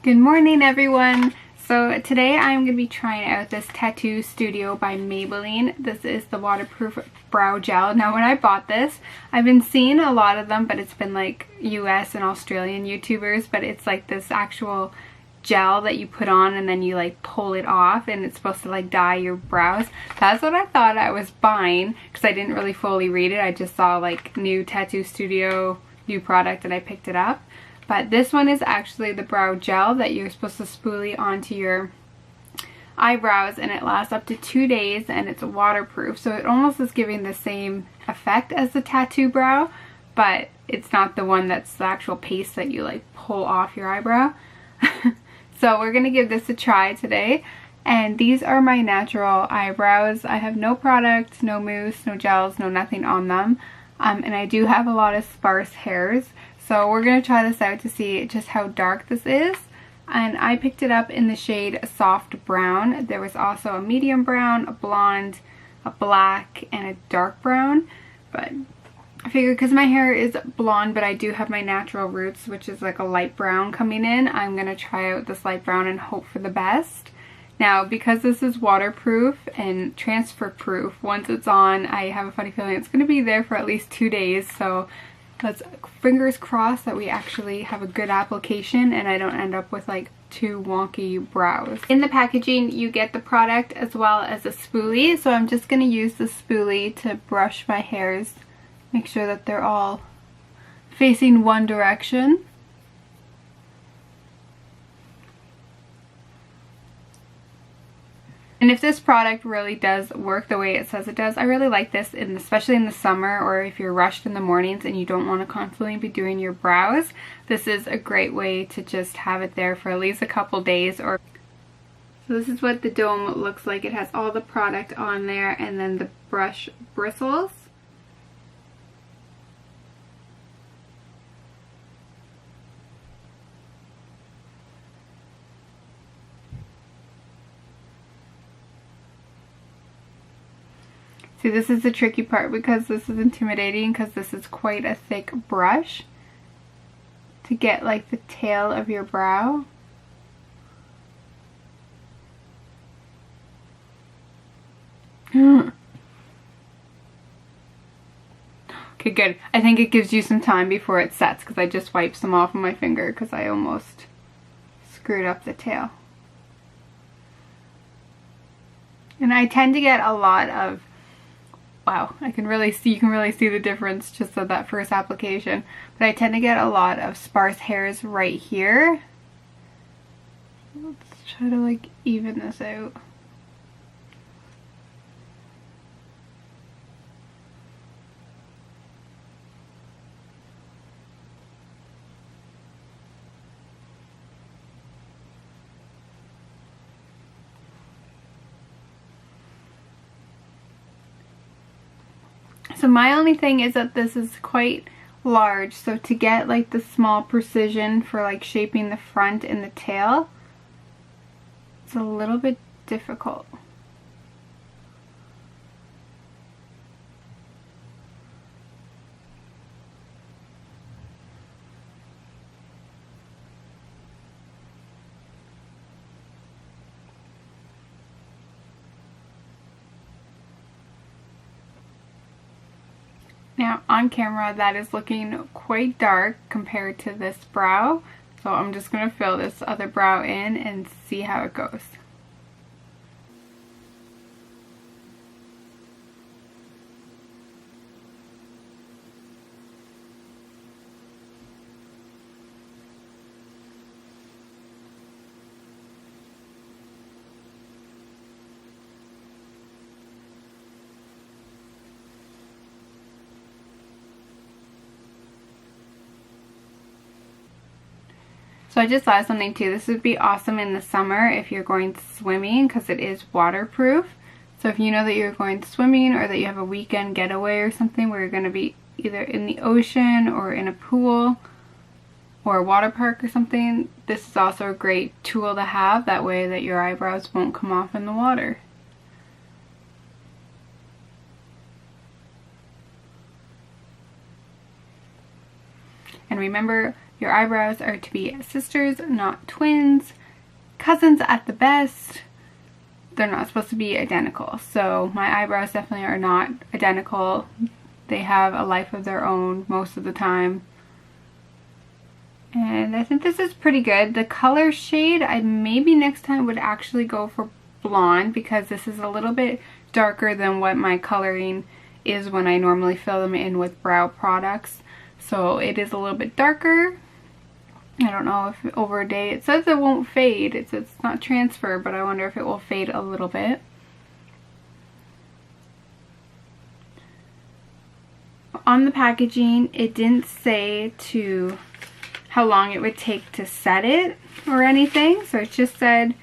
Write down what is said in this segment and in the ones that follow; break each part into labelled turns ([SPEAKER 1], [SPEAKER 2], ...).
[SPEAKER 1] Good morning, everyone. So today I'm going to be trying out this Tattoo Studio by Maybelline. This is the waterproof brow gel. Now when I bought this, I've been seeing a lot of them, but it's been like US and Australian YouTubers, but it's like this actual gel that you put on and then you like pull it off and it's supposed to like dye your brows. That's what I thought I was buying because I didn't really fully read it. I just saw like new Tattoo Studio, new product, and I picked it up. But this one is actually the brow gel that you're supposed to spoolie onto your eyebrows, and it lasts up to 2 days and it's waterproof. So it almost is giving the same effect as the tattoo brow, but it's not the one that's the actual paste that you like pull off your eyebrow. So we're gonna give this a try today. And these are my natural eyebrows. I have no product, no mousse, no gels, no nothing on them. And I do have a lot of sparse hairs. So we're going to try this out to see just how dark this is. And I picked it up in the shade Soft Brown. There was also a medium brown, a blonde, a black, and a dark brown. But I figured because my hair is blonde, but I do have my natural roots, which is like a light brown coming in, I'm going to try out this light brown and hope for the best. Now, because this is waterproof and transfer proof, once it's on, I have a funny feeling it's going to be there for at least 2 days. So let's fingers crossed that we actually have a good application and I don't end up with like 2 wonky brows. In the packaging you get the product as well as a spoolie, so I'm just going to use the spoolie to brush my hairs, make sure that they're all facing one direction. And if this product really does work the way it says it does, I really like this, especially in the summer, or if you're rushed in the mornings and you don't want to constantly be doing your brows. This is a great way to just have it there for at least a couple days. So this is what the dome looks like. It has all the product on there and then the brush bristles. See, this is the tricky part because this is intimidating because this is quite a thick brush to get like the tail of your brow. Okay, good. I think it gives you some time before it sets because I just wiped some off of my finger because I almost screwed up the tail. And I tend to get a lot of, wow, you can really see the difference just of that first application. But I tend to get a lot of sparse hairs right here. Let's try to like even this out. So my only thing is that this is quite large, so to get like the small precision for like shaping the front and the tail, it's a little bit difficult. Now on camera that is looking quite dark compared to this brow, so I'm just going to fill this other brow in and see how it goes. So I just thought of something too. This would be awesome in the summer if you're going swimming because it is waterproof. So if you know that you're going swimming or that you have a weekend getaway or something where you're going to be either in the ocean or in a pool or a water park or something, this is also a great tool to have. That way that your eyebrows won't come off in the water. And remember, Your eyebrows are to be sisters, not twins. Cousins at the best. They're not supposed to be identical. So my eyebrows definitely are not identical. They have a life of their own most of the time. And I think this is pretty good. The color shade, I maybe next time would actually go for blonde, because this is a little bit darker than what my coloring is when I normally fill them in with brow products. So it is a little bit darker. I don't know if over a day, it says it won't fade. It's not transfer, but I wonder if it will fade a little bit. On the packaging, it didn't say how long it would take to set it or anything. So it just said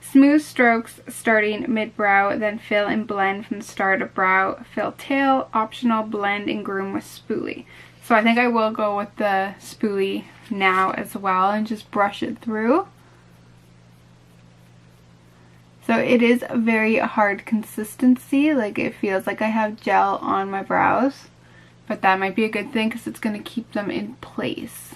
[SPEAKER 1] smooth strokes starting mid-brow, then fill and blend from the start of brow, fill tail, optional, blend and groom with spoolie. So I think I will go with the spoolie now as well and just brush it through. So it is a very hard consistency, like it feels like I have gel on my brows, but that might be a good thing because it's going to keep them in place.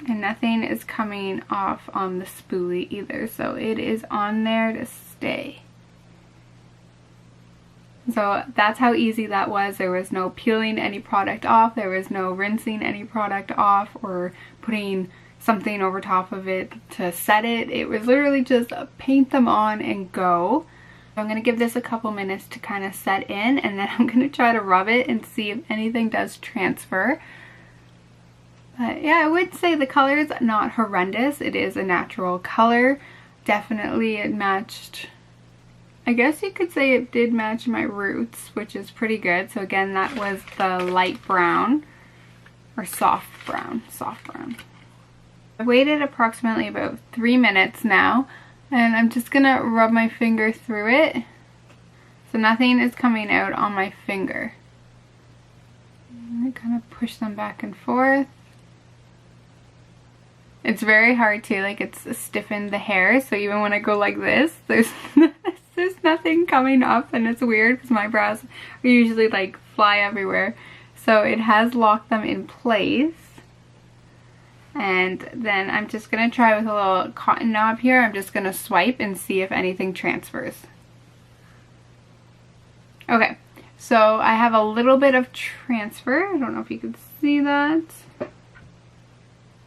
[SPEAKER 1] And nothing is coming off on the spoolie either, so it is on there to stay. So that's how easy that was. There was no peeling any product off, there was no rinsing any product off or putting something over top of it to set it. It was literally just paint them on and go. I'm going to give this a couple minutes to kind of set in, and then I'm going to try to rub it and see if anything does transfer. But yeah, I would say the color is not horrendous. It is a natural color. Definitely it matched, I guess you could say it did match my roots, which is pretty good. So again, that was the light brown, or soft brown, I waited approximately about 3 minutes now, and I'm just gonna rub my finger through it. So nothing is coming out on my finger. I kind of push them back and forth. It's very hard to, like, it's stiffened the hair, so even when I go like this, there's nothing coming up, and it's weird because my brows are usually like fly everywhere. So it has locked them in place. And then I'm just going to try with a little cotton knob here. I'm just going to swipe and see if anything transfers. Okay, so I have a little bit of transfer. I don't know if you can see that.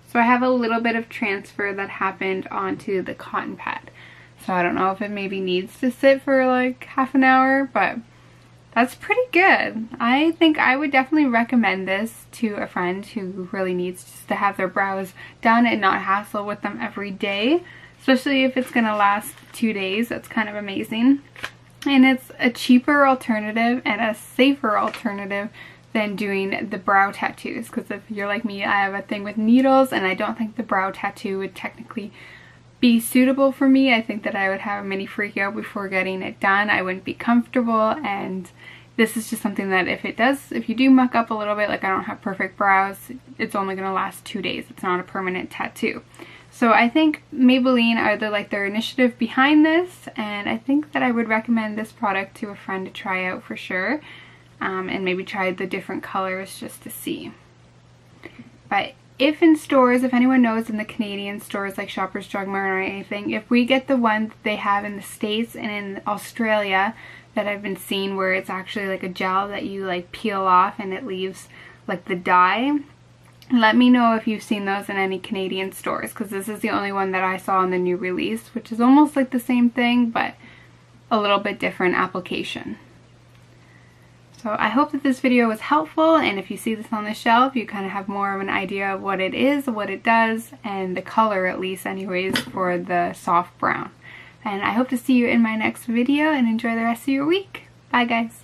[SPEAKER 1] So I have a little bit of transfer that happened onto the cotton pad. So I don't know if it maybe needs to sit for like half an hour, but that's pretty good. I think I would definitely recommend this to a friend who really needs just to have their brows done and not hassle with them every day. Especially if it's going to last 2 days. That's kind of amazing. And it's a cheaper alternative and a safer alternative than doing the brow tattoos, because if you're like me, I have a thing with needles and I don't think the brow tattoo would technically be suitable for me. I think that I would have a mini freak out before getting it done. I wouldn't be comfortable, and this is just something that if you do muck up a little bit, like I don't have perfect brows, it's only going to last 2 days. It's not a permanent tattoo. So I think Maybelline are their initiative behind this, and I think that I would recommend this product to a friend to try out for sure. And maybe try the different colors just to see. But if in stores, if anyone knows in the Canadian stores like Shoppers Drug Mart or anything, if we get the one that they have in the States and in Australia that I've been seeing where it's actually like a gel that you like peel off and it leaves like the dye, let me know if you've seen those in any Canadian stores, because this is the only one that I saw in the new release, which is almost like the same thing but a little bit different application. So I hope that this video was helpful, and if you see this on the shelf, you kind of have more of an idea of what it is, what it does, and the color at least anyways for the soft brown. And I hope to see you in my next video, and enjoy the rest of your week. Bye guys!